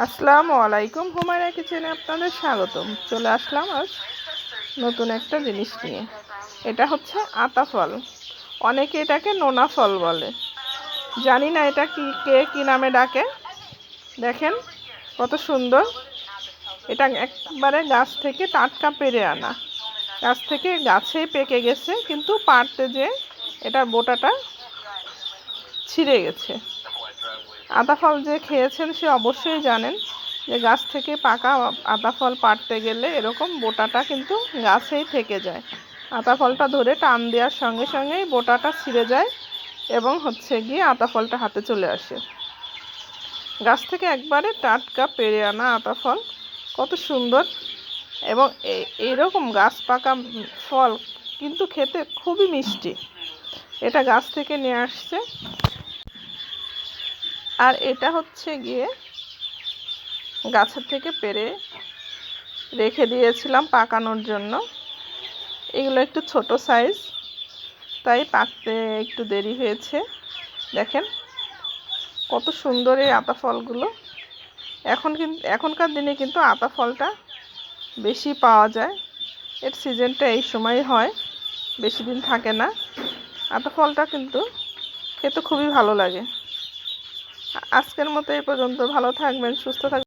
আসসালামু আলাইকুম, হুমায়রা কিচেনে আপনাদের স্বাগতম। চলে আসলাম আজ নতুন একটা জিনিস নিয়ে। এটা হচ্ছে আতা ফল, অনেকে এটাকে নোনা ফল বলে। জানি না এটা কি নামে ডাকে। দেখেন কত সুন্দর, এটা একবারে গাছ থেকে টাটকা পেড়ে আনা, গাছ থেকে গাছেই পেকে গেছে, কিন্তু পাড়তে যে এটার বোটাটা ছিঁড়ে গেছে। আতা ফল যে খেয়েছেন সে অবশ্যই জানেন যে গাছ থেকে পাকা আতা ফল পাড়তে গেলে এরকম বোটাটা কিন্তু গাছেই থেকে যায়। আতা ফলটা ধরে টান দেওয়ার সঙ্গে সঙ্গেই বোটাটা ছিঁড়ে যায় এবং গিয়ে আতা ফলটা হাতে চলে আসে। গাছ থেকে একবারে টাটকা পেড়ে আনা আতা ফল, কত সুন্দর। এবং এইরকম গাছ পাকা ফল কিন্তু খেতে খুবই মিষ্টি। এটা গাছ থেকে নিয়ে আসছে, আর এটা গিয়ে গাছের থেকে পেড়ে রেখে দিয়েছিলাম পাকানোর জন্য। এগুলো একটু ছোট সাইজ, তাই পাকতে একটু দেরি হয়েছে। দেখেন কত সুন্দর এই আতা ফলগুলো। এখনকার দিনে কিন্তু আতা ফলটা বেশি পাওয়া যায়, এর সিজনটা এই সময় হয়, বেশি দিন থাকে না। আতা ফলটা কিন্তু খেতে খুবই ভালো লাগে। আজকের মতো এই পর্যন্ত। ভালো থাকবেন, সুস্থ থাকবেন।